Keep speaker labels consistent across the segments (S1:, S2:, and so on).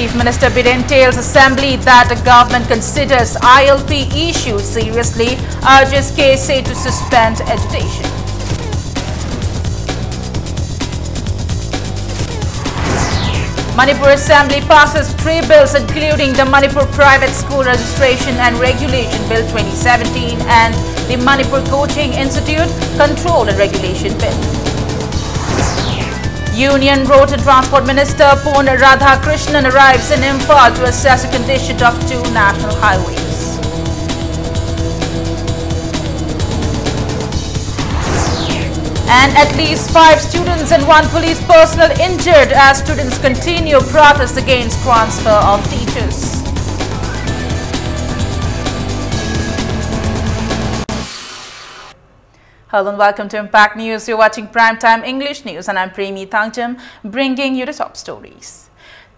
S1: Chief Minister Biren tells Assembly that the government considers ILP issue seriously, urges KSA to suspend agitation. Manipur Assembly passes 3 bills including the Manipur Private School Registration and Regulation Bill 2017 and the Manipur Coaching Institute Control and Regulation Bill. Union Road and Transport Minister Pon Radhakrishnan arrives in Imphal to assess the condition of 2 national highways. And at least 5 students and 1 police personnel injured as students continue protests against transfer of teachers. Hello and welcome to Impact News. You're watching Primetime English News and I'm Premi Thangjam bringing you the top stories.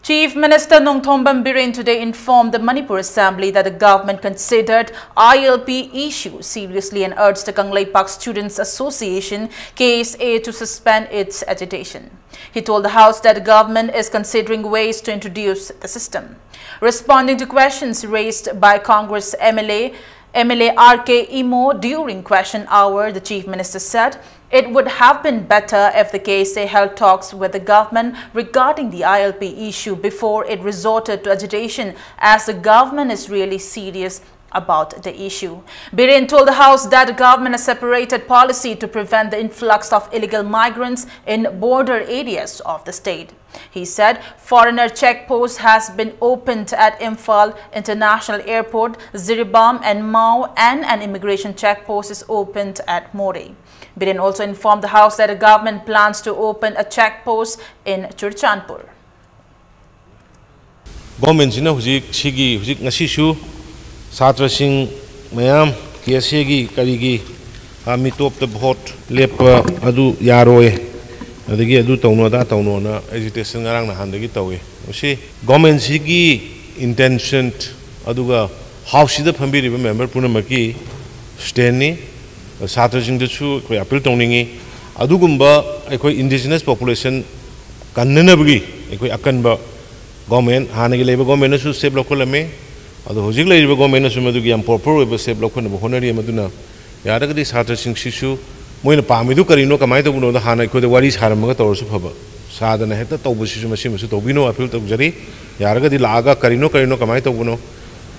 S1: Chief Minister Nongthombam Biren today informed the Manipur Assembly that the government considered ILP issue seriously and urged the Kanglei Park Students Association KSA to suspend its agitation. He told the House that the government is considering ways to introduce the system. Responding to questions raised by Congress MLA RK Imo during question hour, the Chief Minister said it would have been better if the KSA held talks with the government regarding the ILP issue before it resorted to agitation, as the government is really serious about the issue. Biren told the House that the government has separated policy to prevent the influx of illegal migrants in border areas of the state. He said foreigner checkpost has been opened at Imphal International Airport, Ziribam and Mao, and an immigration checkpost is opened at More. Biren also informed the House that the government plans to open a checkpost in Churchandpur.
S2: Government Sigi Satra Singh Mayam, Kiasegi, Karigi, Amitop the Bot, Lepa, Adu Yaroe, Adigi Adu Tonoda Tonona, agitation around the Handagitawe. See, government Sigi intention Aduga, how she the Pambi remember Punamaki, Steny, Satra Singh the Chu, Apple Toningi, Adugumba, a indigenous population, Kananabi, a Akanba government, Hanagi Labor government, who say local me. Although Hojigla government is a proper save local Honori Maduna, Yadagadi Satra Singh Shishu, Moina Pamidu Carino, Kamaito, the Hana could the Waris Haramaga or Supaba. Sada Heta Tobushu Machine, Tobino, appeal to Jari, Yaragadi Laga, Carino, Kamaito Buno,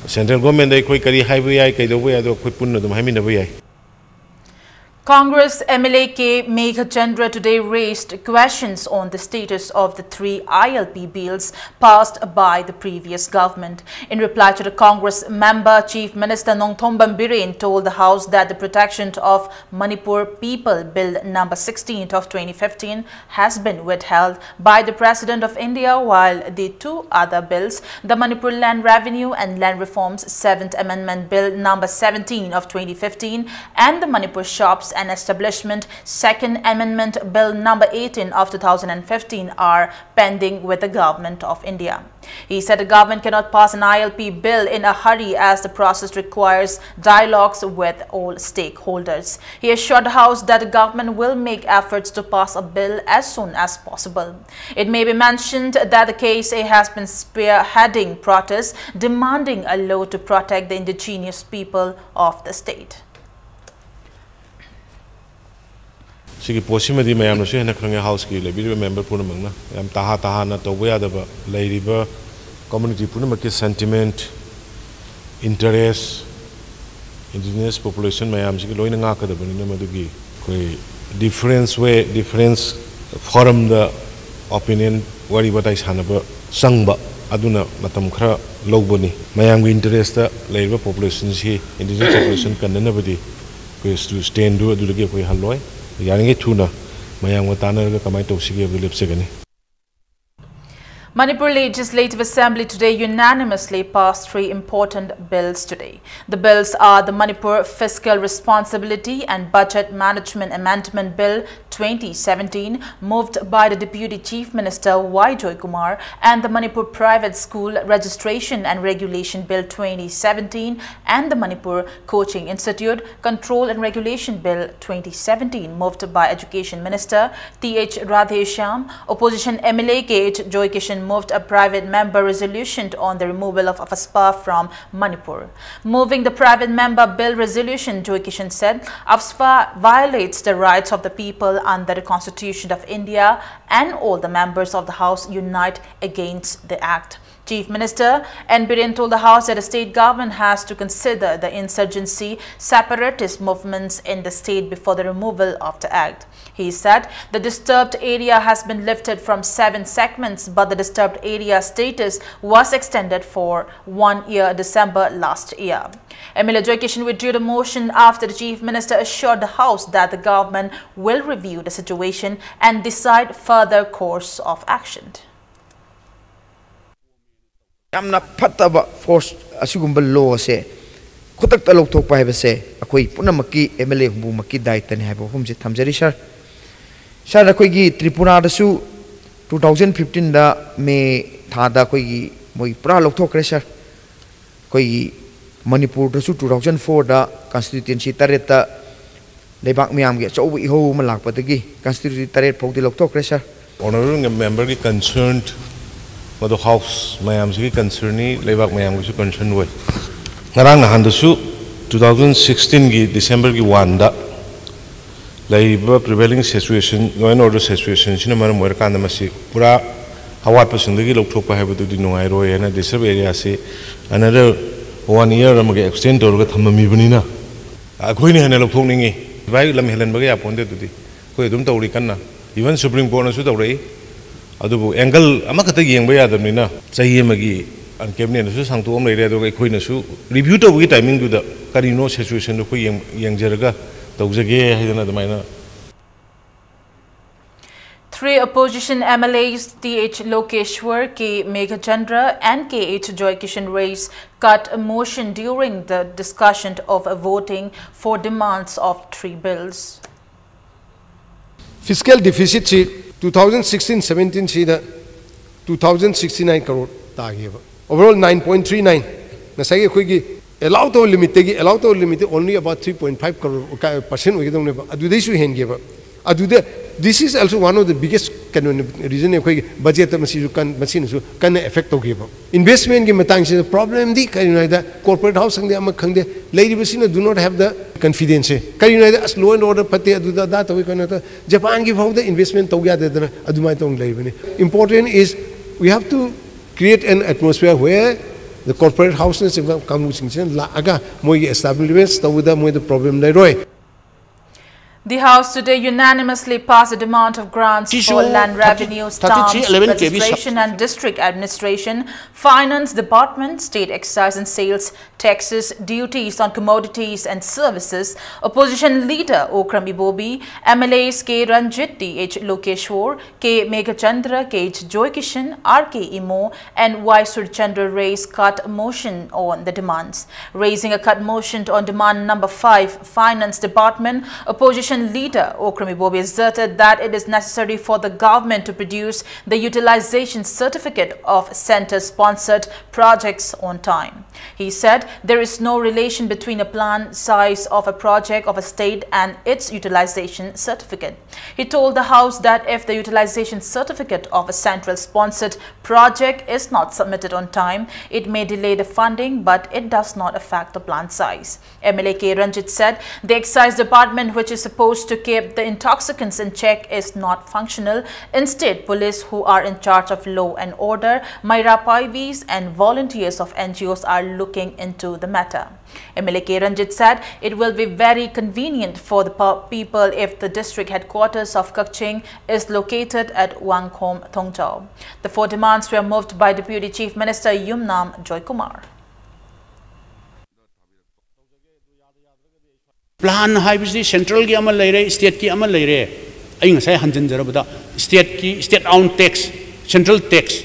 S2: Central Government, they quickly highway, Kaidaway, the Kupuna, the Hamina Way.
S1: Congress MLA K. Meghachandra today raised questions on the status of the 3 ILP bills passed by the previous government. In reply to the Congress member, Chief Minister Nongthombam Biren told the House that the Protection of Manipur People Bill number 16 of 2015 has been withheld by the President of India, while the 2 other bills, the Manipur Land Revenue and Land Reforms 7th Amendment Bill number 17 of 2015 and the Manipur Shops and Establishment 2nd Amendment Bill number 18 of 2015 are pending with the Government of India. He said the government cannot pass an ILP bill in a hurry as the process requires dialogues with all stakeholders. He assured the House that the government will make efforts to pass a bill as soon as possible. It may be mentioned that the KSA has been spearheading protests demanding a law to protect the indigenous people of the state.
S2: Sigi Posimadi Mayam Shana House ki member Punamana, Taha Tahana Tawea the Lady community Punamaki sentiment, interest, indigenous population Mayam Sigi Loinaka the Bunamadugi, difference way, difference forum the opinion, what I Hanaba, Sangba, Aduna, Matamkra, Loboni, Mayam interest the labor population, indigenous population can never be to stand do the give way Halloy. Yaringi tuna, Mayang Watana, Kamaito Sigi of the Lipsegani.
S1: Manipur Legislative Assembly today unanimously passed 3 important bills today. The bills are the Manipur Fiscal Responsibility and Budget Management Amendment Bill 2017, moved by the Deputy Chief Minister Y. Joy Kumar, and the Manipur Private School Registration and Regulation Bill 2017 and the Manipur Coaching Institute Control and Regulation Bill 2017, moved by Education Minister T.H. Radheshyam. Opposition MLA K.H. Joy Kishan moved a private member resolution on the removal of AFSPA from Manipur. Moving the private member bill resolution, Joy Kishan said AFSPA violates the rights of the people under the Constitution of India, and all the members of the House unite against the act. Chief Minister N. Biren told the House that the state government has to consider the insurgency separatist movements in the state before the removal of the act. He said the disturbed area has been lifted from 7 segments, but the disturbed area status was extended for 1 year, December last year. MLA Joy Kishan withdrew the motion after the Chief Minister assured the House that the government will review the situation and decide further course of action.
S3: Yamna phattaba force asigumba law se khotak talok thok pa hebase akoi punamaki MLA humbu maki daitani habo humje thamjari sir akoi gi Tripura da su 2015 da me thada koi gi moi pra lok thok kre sir koi Manipur da su 2004 da constituency tareta lebak miam ge chau bi ho malak patagi constituency taret phok di lok thok kre sir
S2: honorable member ki concerned for the House mayam si concerni lebak mayam ki concern way ngarang na handasu 2016 gi December gi 1 da laiba prevailing situation law and order situation sina maram wer kan masi pura hawat pasing gi lok thok pa ha du di nongai roi na disturbed area se another 1 year am ge extend tor ga thammi bani na akoi ni hana lok thok ningi bai lam helan ba ya ponde du di koi dum tawri kan na even Supreme Court na su tawri adubu angle amakata yengba yadamnina chahi amagi an cabinet su sangtu am leire aduga khoina su review to gi timing du da karino situation ko yengjaraga tawjage haidana damaina.
S1: 3 opposition MLAs TH Lokeshwar, K. Meghachandra and KH Joy Kishan raised cut a motion during the discussion of voting for demands of 3 bills.
S4: Fiscal deficit 2016-17 see the 2069 crore tagiba. Overall 9.39. Nasai koigi allowed to limit only about 3.5 crore percent. We don't have. Adu desu hen giba. This is also one of the biggest reason budget can affect investment the problem the corporate house lady do not have the confidence as law and order Japan give out the investment important is we have to create an atmosphere where the corporate houses come establishments the problem.
S1: The House today unanimously passed a demand of grants for land revenue, stamps, registration and district administration, finance department, state excise and sales taxes, duties on commodities and services. Opposition leader Okram Ibobi, MLAs K. Ranjit, D.H. Lokeshwar, K. Meghachandra, K.H. Joy Kishan, R.K. Imo and Y. Surchandra raised cut motion on the demands. Raising a cut motion on demand number 5, finance department, opposition leader Okram Ibobi asserted that it is necessary for the government to produce the utilization certificate of center-sponsored projects on time. He said there is no relation between a plan size of a project of a state and its utilization certificate. He told the House that if the utilization certificate of a central-sponsored project is not submitted on time, it may delay the funding, but it does not affect the plan size. MLA K. Ranjit said the excise department, which is supposed to keep the intoxicants in check, is not functional. Instead, police who are in charge of law and order, Myra Paivis and volunteers of NGOs are looking into the matter. MLA K. Ranjit said it will be very convenient for the people if the district headquarters of Kakching is located at Wangkhom, Thongchau. The 4 demands were moved by Deputy Chief Minister Yumnam Joy Kumar.
S5: Plan haibisi central ki amal leire, state ki amal leire. Ayung saya hanjan jara bata state owned tax, central tax.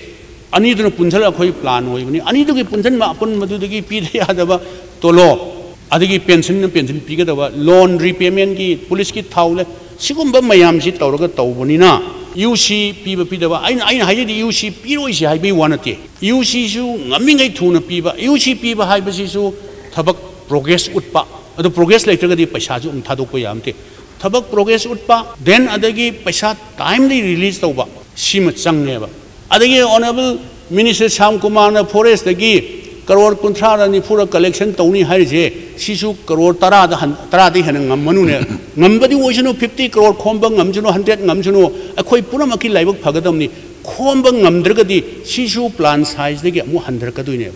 S5: Ani tu no punjal akoi plan hoi bani. Ani tu ki punjan ma apun madu tu ki pi daya daba tolo. Adi ki pension pi ka daba loan repayment ki police ki thaule. Sigumba mayam si tau raga tau bani na. UC pi daba. Aina haji di UC pi roi si haibi wanate. UC su ngamingai tu na pi ba. UC pi ba haibisi su thabak progress utpa. The progress later the paisa ju thadok ko yamte thabak progress utpa then adagi paisa timely release tawba sima changne ba adagi honorable minister Sham Kumar na forest dagi crore kunthra ra ni pura collection tawni hai je sisu crore tara di han ngamanu ne ngambadi oisunu 50 crore khomba ngamjuno 100 ngamjuno akhoi punamaki laibak phagadamni khomba ngamdragadi sisu plan size dagi amu 100 kaduine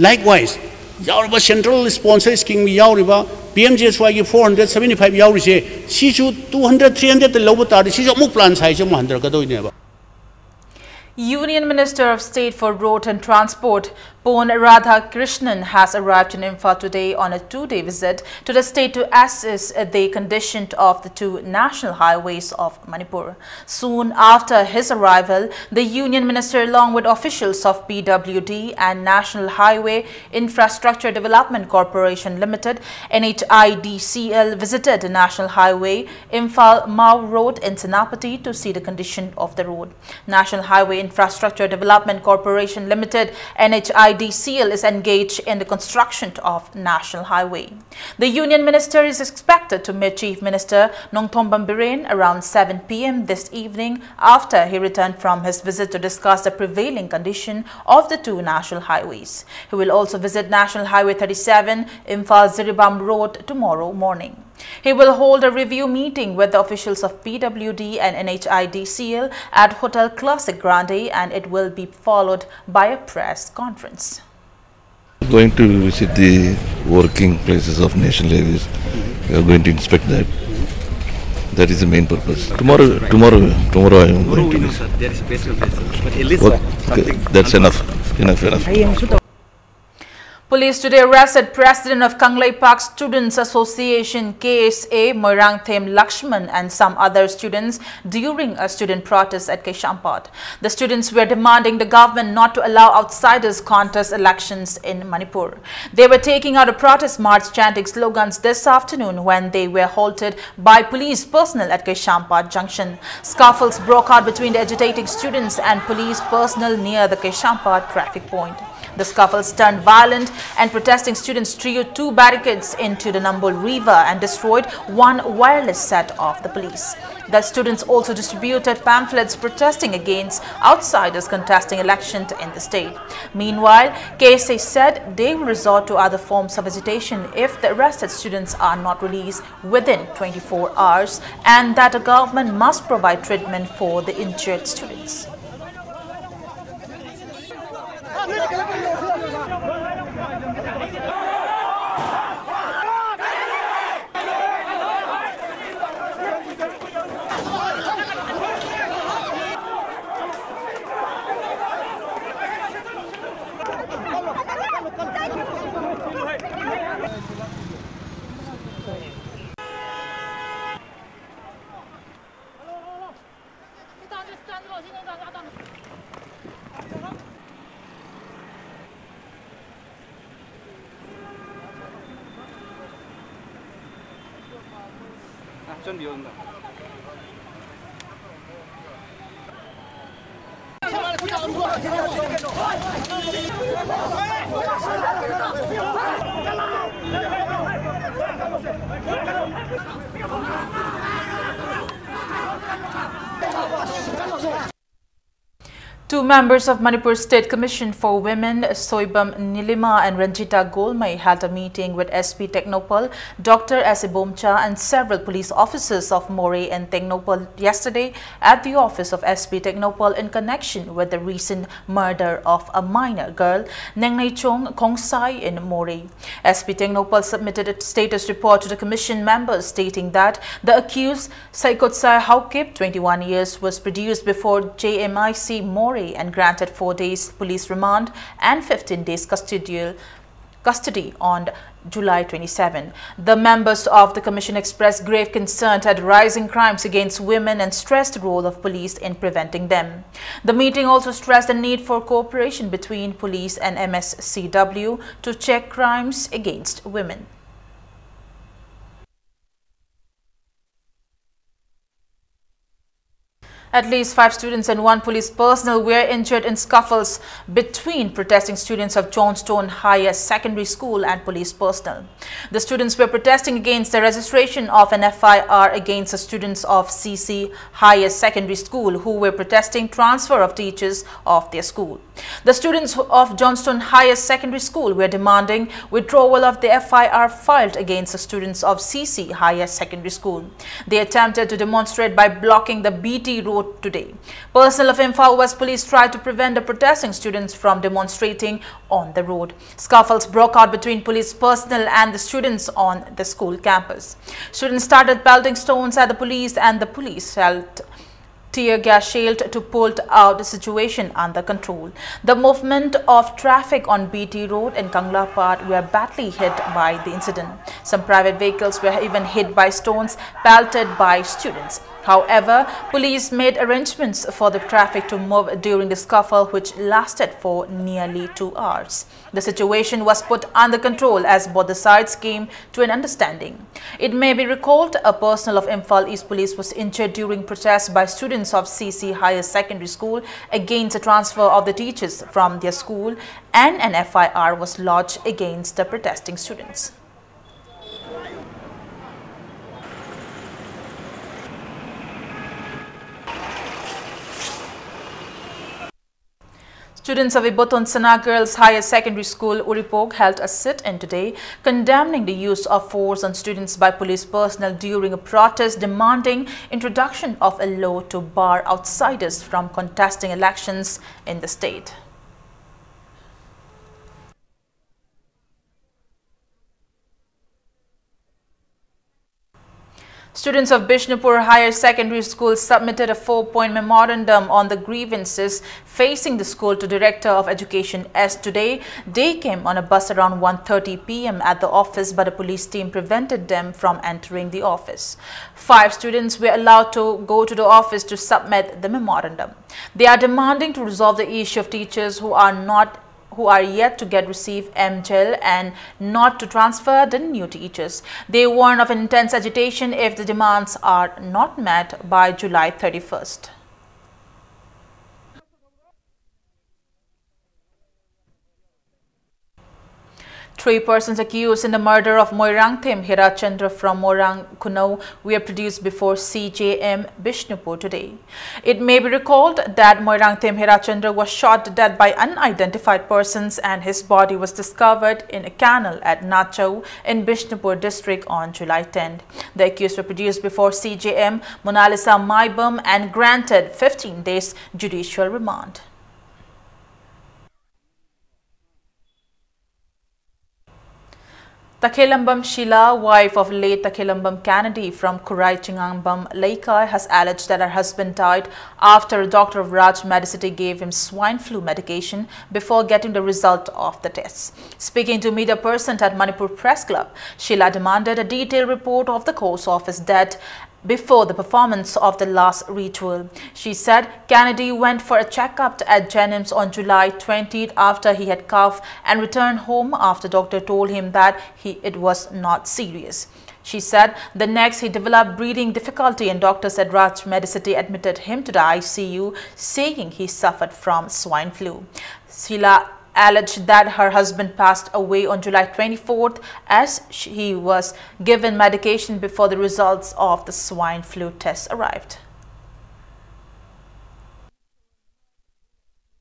S5: likewise yauriba central sponsor scheme yauriba PMJSY ki 475 yauri se sisu 200 300 te lobo tar sisu amu plan size amu 100 kaduine ba.
S1: Union Minister of State for Road and Transport, Pon Radhakrishnan, has arrived in Imphal today on a two-day visit to the state to assess the condition of the two national highways of Manipur. Soon after his arrival, the Union Minister, along with officials of PWD and National Highway Infrastructure Development Corporation Limited (NHIDCL), visited the National Highway Imphal Mau Road in Senapati to see the condition of the road. National Highway Infrastructure Development Corporation Limited (NHIDCL) is engaged in the construction of National Highway. The Union Minister is expected to meet Chief Minister Nongthombam Biren around 7 p.m. this evening after he returned from his visit to discuss the prevailing condition of the two national highways. He will also visit National Highway 37 Imphal Ziribam Road tomorrow morning. He will hold a review meeting with the officials of PWD and NHIDCL at Hotel Classic Grande, and it will be followed by a press conference.
S6: Going to visit the working places of national highways. We are going to inspect that. That is the main purpose. Tomorrow I am going to visit.
S7: There is special places, but at least
S6: that's enough.
S1: Police today arrested President of Kanglei Park Students Association KSA Moirangthem Lakshman and some other students during a student protest at Keshampat. The students were demanding the government not to allow outsiders contest elections in Manipur. They were taking out a protest march chanting slogans this afternoon when they were halted by police personnel at Keshampat Junction. Scuffles broke out between the agitating students and police personnel near the Keshampat traffic point. The scuffles turned violent and protesting students threw two barricades into the Nambol River and destroyed one wireless set of the police. The students also distributed pamphlets protesting against outsiders contesting elections in the state. Meanwhile, KSA said they will resort to other forms of agitation if the arrested students are not released within 24 hours and that the government must provide treatment for the injured students. Two members of Manipur State Commission for Women, Soibam Nilima and Ranjita Golmai, held a meeting with SP Technopal, Dr. S. Bomcha and several police officers of More and Technopal yesterday at the office of SP Technopal in connection with the recent murder of a minor girl, Nengnai Chong Kongsai in More. SP Technopal submitted a status report to the commission members stating that the accused, Saikotsai Haukip, 21 years, was produced before JMIC More and granted 4 days police remand and 15 days custody on July 27. The members of the commission expressed grave concern at rising crimes against women and stressed the role of police in preventing them. The meeting also stressed the need for cooperation between police and MSCW to check crimes against women. At least 5 students and 1 police personnel were injured in scuffles between protesting students of Johnstone Higher Secondary School and police personnel. The students were protesting against the registration of an FIR against the students of CC Higher Secondary School who were protesting transfer of teachers of their school. The students of Johnstone Higher Secondary School were demanding withdrawal of the FIR filed against the students of CC Higher Secondary School. They attempted to demonstrate by blocking the BT road today. Personnel of Imphal West Police tried to prevent the protesting students from demonstrating on the road. Scuffles broke out between police personnel and the students on the school campus. Students started pelting stones at the police and the police held tear gas shield to pull out the situation under control. The movement of traffic on BT Road and Kangla Part were badly hit by the incident. Some private vehicles were even hit by stones pelted by students. However, police made arrangements for the traffic to move during the scuffle, which lasted for nearly 2 hours. The situation was put under control as both the sides came to an understanding. It may be recalled a personnel of Imphal East Police was injured during protests by students of CC Higher Secondary School against the transfer of the teachers from their school, and an FIR was lodged against the protesting students. Students of Iboton Sana Girls Higher Secondary School, Uripog, held a sit-in today condemning the use of force on students by police personnel during a protest demanding introduction of a law to bar outsiders from contesting elections in the state. Students of Bishnupur Higher Secondary School submitted a 4-point memorandum on the grievances facing the school to Director of Education S. Today, they came on a bus around 1:30 p.m. at the office, but a police team prevented them from entering the office. 5 students were allowed to go to the office to submit the memorandum. They are demanding to resolve the issue of teachers who are yet to receive MGEL and not to transfer the new teachers. They warn of intense agitation if the demands are not met by July 31st. Three persons accused in the murder of Moirangthim Hirachandra from Morang Kunau were produced before CJM Bishnupur today. It may be recalled that Moirangthim Hirachandra was shot dead by unidentified persons and his body was discovered in a canal at Nachau in Bishnupur district on July 10th. The accused were produced before CJM Monalisa Maibam and granted 15 days judicial remand. Takhelambam Sheila, wife of late Takhelambam Kennedy from Kurai Chingangbam, Laikai, has alleged that her husband died after a doctor of Raj Medicity gave him swine flu medication before getting the result of the tests. Speaking to media person at Manipur Press Club, Sheila demanded a detailed report of the cause of his death before the performance of the last ritual. She said Kennedy went for a checkup at Jennings on July 20th after he had coughed and returned home after doctor told him that it was not serious. She said the next he developed breathing difficulty and doctors at Raj Medicity admitted him to the ICU, saying he suffered from swine flu. Sheila alleged that her husband passed away on July 24th as he was given medication before the results of the swine flu test arrived.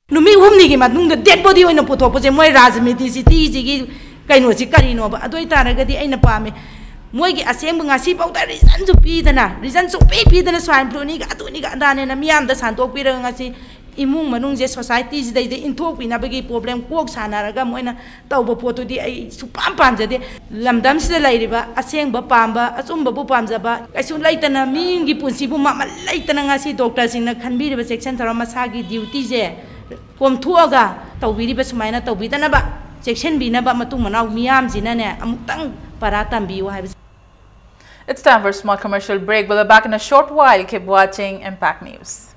S8: Numi humni gi madung the dead body oina puthok pa je moi rajmiti city ji kaino ji karino ba adoi taragadi aina pame moi gi aseng ngasi pau ta reason su pi dana swine flu ni ga atuni ga dane na miam da santok pi ra ngasi imung manung je society ji dai inthok pina bagi problem kok sanaraga moina tawba potu di ai supam pamjade lamdam sida lairiba aseng ba pamba achumba bu pamjaba kaisu laitana mingi punsi bu ma laitana ngasi doctor singna khanbi riba section thara masagi duty je kom thuaga tawbiri ba sumaina tawbidana ba section bina ba matung manaw miam jina ne amuktang paratam biu hai.
S1: It's time for a small commercial break. We'll be back in a short while. Keep watching Impact News.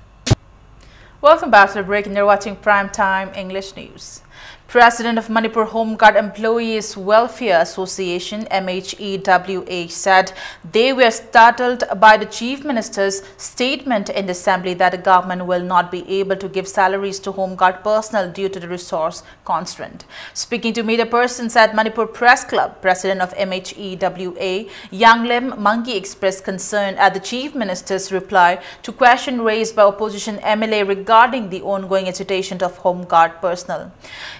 S1: Welcome back to the break, and you're watching Primetime English News. President of Manipur Home Guard Employees Welfare Association (MHEWA) said they were startled by the Chief Minister's statement in the Assembly that the government will not be able to give salaries to Home Guard personnel due to the resource constraint. Speaking to media persons at Manipur Press Club, President of MHEWA Yanglem Mangi expressed concern at the Chief Minister's reply to question raised by opposition MLA regarding the ongoing agitation of Home Guard personnel.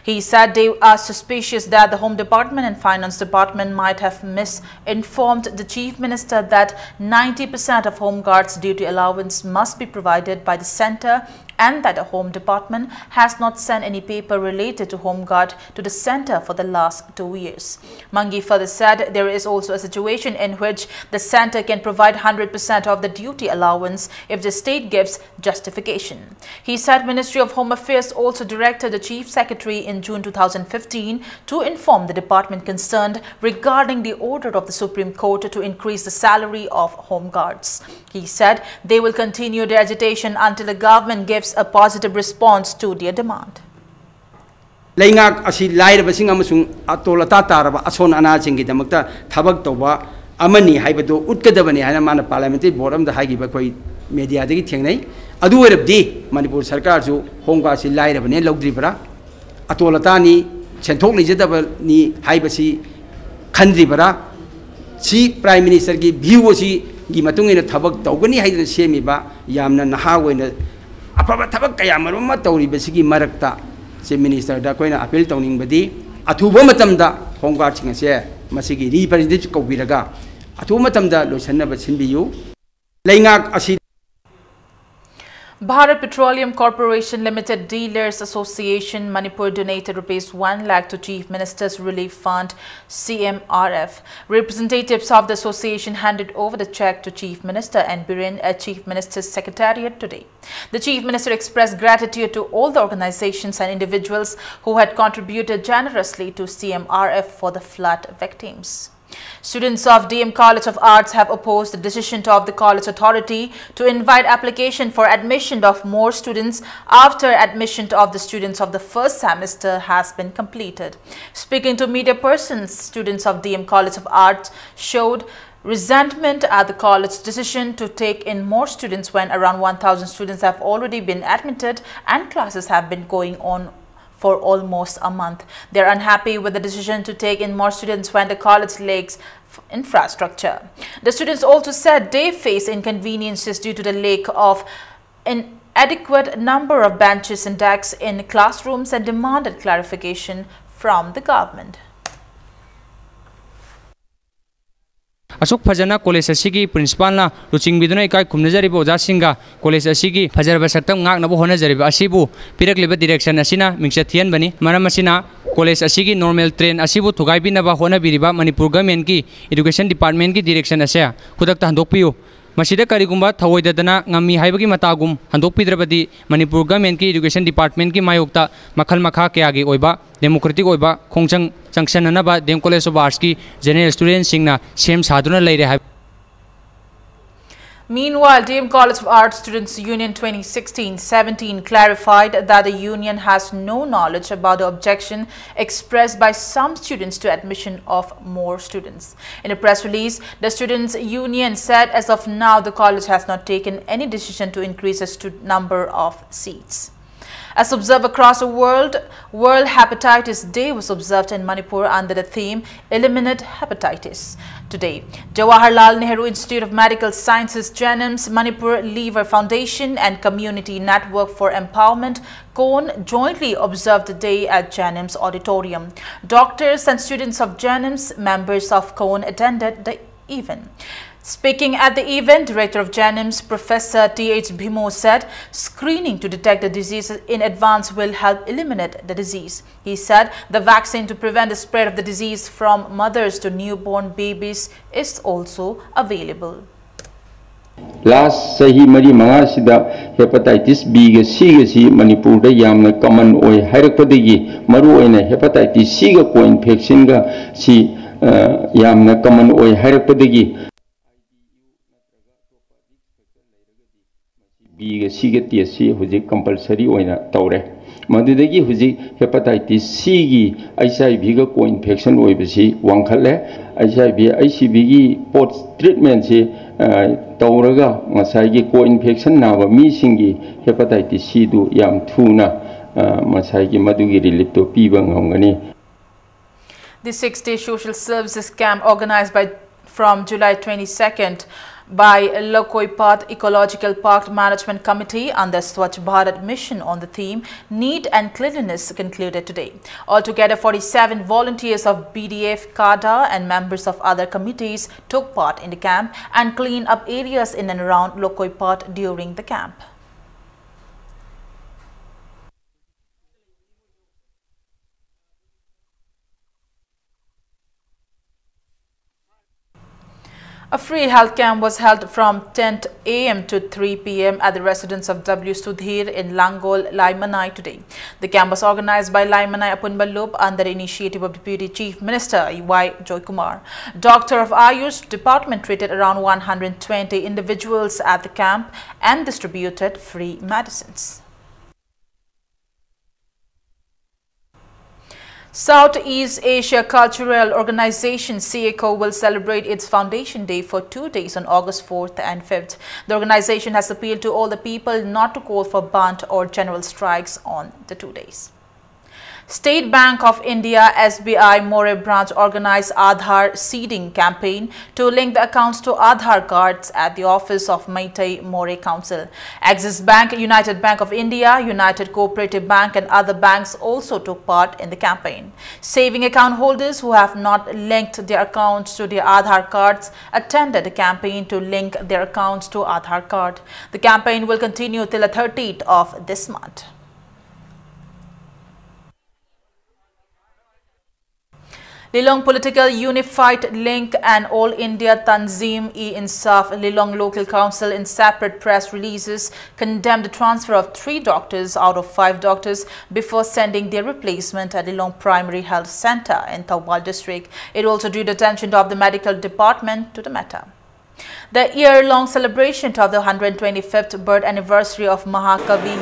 S1: He said they are suspicious that the Home Department and Finance Department might have misinformed the Chief Minister that 90% of Home Guards' duty allowance must be provided by the centre and that the Home Department has not sent any paper related to Home Guard to the centre for the last 2 years. Mangi further said there is also a situation in which the centre can provide 100% of the duty allowance if the state gives justification. He said Ministry of Home Affairs also directed the Chief Secretary in June 2015 to inform the department concerned regarding the order of the Supreme Court to increase the salary of Home Guards. He said they will continue their agitation until the government gives a positive response to their demand.
S9: Laingak asi lair basing amasung atola tataraba ason anajingi damakta thabak toba amani haibado utkadabani hana mana parliamentary board am da hagi ba koi media dagi thengnai adu werabdi Manipur sarkar ju hongka si lair bane logdri bara atola tani senthok lijadaba ni haibasi khandri bara si prime minister gi view si gi matungina thabak tawgani haidana semi ba yamna naha oina afaba thabak kaya maruma tawri basigi marakta se minister da koina appeal tawning badi athuba matamda Home Guard singa se masigi representative ko biraga athu matamda loisanna ba sinbiyu laingak asi
S1: Bharat Petroleum Corporation Limited Dealers Association Manipur donated Rs 1 lakh to Chief Minister's Relief Fund CMRF. Representatives of the association handed over the check to Chief Minister and Biren at Chief Minister's Secretariat today. The Chief Minister expressed gratitude to all the organizations and individuals who had contributed generously to CMRF for the flood victims. Students of DM College of Arts have opposed the decision of the college authority to invite application for admission of more students after admission of the students of the first semester has been completed. Speaking to media persons, students of DM College of Arts showed resentment at the college's decision to take in more students when around 1,000 students have already been admitted and classes have been going on for almost a month. They are unhappy with the decision to take in more students when the college lacks infrastructure. The students also said they face inconveniences due to the lack of an adequate number of benches and desks in classrooms and demanded clarification from the government.
S10: Asuk Fajana College Asigi Principal na Luching Biduna Kai Kumnajaribo Jasinga College Asigi Fajarba Satam Ngak Nabu Honajariba Asibu Pirak Liba Direction Asina Mingshatian Bani Manamasina College Asigi Normal Train Asibu Tugai Binaba Hona Biriba Manipur Government ki Education Department ki Direction Asia Kudak Handokpiu Masida Karigumba Tawoidana Ngami Haibagi Matagum Handok Pidrabadi Manipur Government ki Education Department ki Mayokta Makal Makha Kyagi Oiba Democratic Oiba Khongchang Junction Anaba Dem College of Arts ki General Student Singna Same Saduna Laire.
S1: Meanwhile, DM College of Arts Students Union 2016-17 clarified that the union has no knowledge about the objection expressed by some students to admission of more students. In a press release, the Students Union said as of now the college has not taken any decision to increase the number of seats. As observed across the world, World Hepatitis Day was observed in Manipur under the theme Eliminate Hepatitis. Today, Jawaharlal Nehru Institute of Medical Sciences, JANIMS, Manipur Liver Foundation and Community Network for Empowerment, CONE, jointly observed the day at JANIMS Auditorium. Doctors and students of JANIMS, members of CONE, attended the event. Speaking at the event, Director of JANIMS, Professor T.H. Bhimo said screening to detect the disease in advance will help eliminate the disease. He said the vaccine to prevent the spread of the disease from mothers to newborn babies is also available.
S11: Last sahi mari manga sida hepatitis B ga C ga si Manipur da yamna common oi hairakpadagi maru oina hepatitis C ga ko infection ga si yamna common oi hairakpadagi B ga C ga TSC hujik compulsory oina tawre madudagi huji hepatitis C gi HIV ga ko infection oibasi wangkhalle HIV ICV gi post treatment si tawraga ngasai gi ko infection naba mi singi hepatitis C du yam thuna masai gi madugi relief to piba ngamgani.
S1: The 6-day social services camp organized from July 22nd by Lokoipat Ecological Park Management Committee under Swachh Bharat mission on the theme Neat and Cleanliness concluded today. Altogether, 47 volunteers of BDF, CADA and members of other committees took part in the camp and cleaned up areas in and around Lokoipat during the camp. A free health camp was held from 10 a.m. to 3 p.m. at the residence of W. Sudhir in Langol, Laimanai today. The camp was organized by Laimanai Apunbalup under the initiative of Deputy Chief Minister Y. Joykumar. Doctor of Ayush Department treated around 120 individuals at the camp and distributed free medicines. Southeast Asia Cultural Organization SEACO will celebrate its Foundation Day for 2 days on August 4th and 5th. The organization has appealed to all the people not to call for band or general strikes on the 2 days. State Bank of India SBI More branch organized Aadhaar seeding campaign to link the accounts to Aadhaar cards at the office of Meitei More Council. Axis Bank, United Bank of India, United Cooperative Bank and other banks also took part in the campaign. Saving account holders who have not linked their accounts to their Aadhaar cards attended the campaign to link their accounts to Aadhaar card. The campaign will continue till the 30th of this month. Lilong Political Unified Link and All India Tanzim-e-Insaf Lilong Local Council in separate press releases condemned the transfer of 3 doctors out of 5 doctors before sending their replacement at Lilong Primary Health Center in Thawbal district. It also drew the attention of the medical department to the matter. The year-long celebration of the 125th birth anniversary of Mahakavi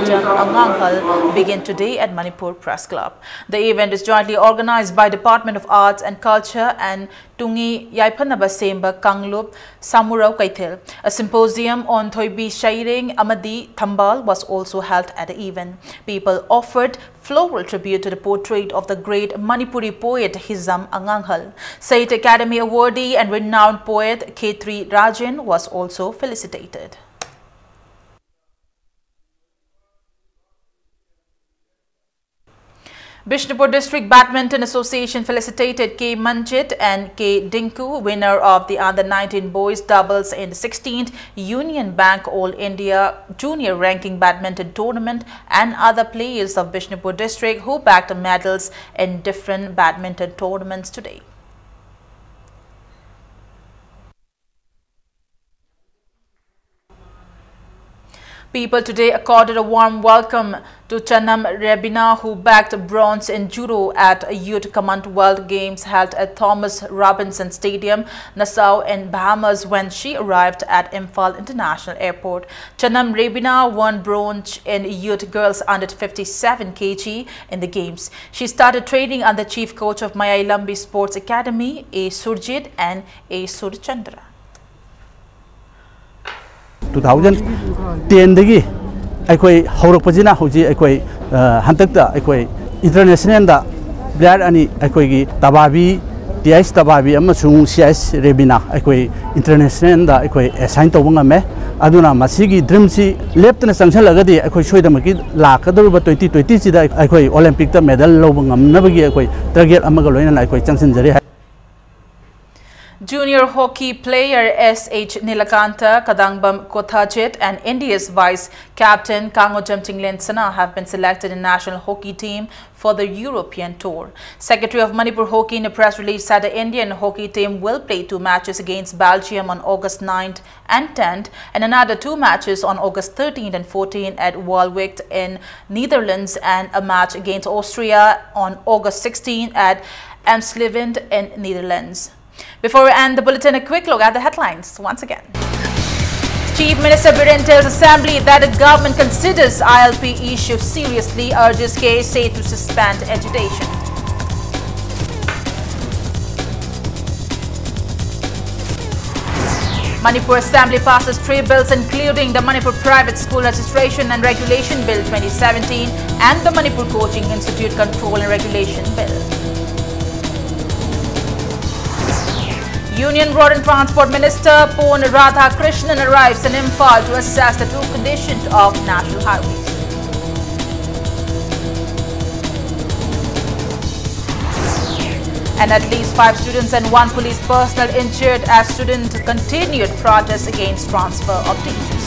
S1: Anganghal began today at Manipur Press Club. The event is jointly organized by Department of Arts and Culture and Tungi Yaipanaba Semba Kanglup Samurao Kaithil. A symposium on Thoibi Shairing Amadi Thambal was also held at the event. People offered floral tribute to the portrait of the great Manipuri poet Hizam Anganghal. Sahitya Academy awardee and renowned poet K3 Rajan was also felicitated. Bishnupur District Badminton Association felicitated K. Manjit and K. Dinku, winner of the Under-19 boys doubles in the 16th Union Bank All India Junior Ranking Badminton Tournament and other players of Bishnupur District who bagged medals in different badminton tournaments today. People today accorded a warm welcome to Chanam Rebina, who bagged bronze in judo at a Youth Commonwealth Games held at Thomas Robinson Stadium, Nassau in Bahamas when she arrived at Imphal International Airport. Chanam Rebina won bronze in Youth Girls under 57 kg in the Games. She started training under Chief Coach of Mayailambi Sports Academy, A. Surjit and A. Surchandra.
S12: 2010 dagi aikoi haurakpajina hoji aikoi hantakta aikoi international da player ani aikoi gi tababi TS tababi amasung CS Rebina aikoi international da aikoi assign tawanga me aduna masigi dream si leptna sangsalagadi aikoi soidamaki lakadaruba 2020 sida aikoi Olympic ta medal lobangam nabagi aikoi target amaga loina aikoi changsinjari.
S1: Junior hockey player S.H. Nilakanta Kadangbam Kothajit and India's vice captain Kango Jamtinglen Sana have been selected in national hockey team for the European tour. Secretary of Manipur Hockey in a press release said the Indian hockey team will play 2 matches against Belgium on August 9th and 10th and another 2 matches on August 13th and 14th at Waalwijk in Netherlands and a match against Austria on August 16th at Amstelveen in Netherlands. Before we end the bulletin, a quick look at the headlines once again. Chief Minister Biren tells Assembly that the government considers ILP issue seriously, urges KSA to suspend agitation. Manipur Assembly passes 3 bills including the Manipur Private School Registration and Regulation Bill 2017 and the Manipur Coaching Institute Control and Regulation Bill. Union Road and Transport Minister Pon Radha Krishnan arrives in Imphal to assess the true condition of national highways. And at least 5 students and 1 police personnel injured as students continued protests against transfer of teachers.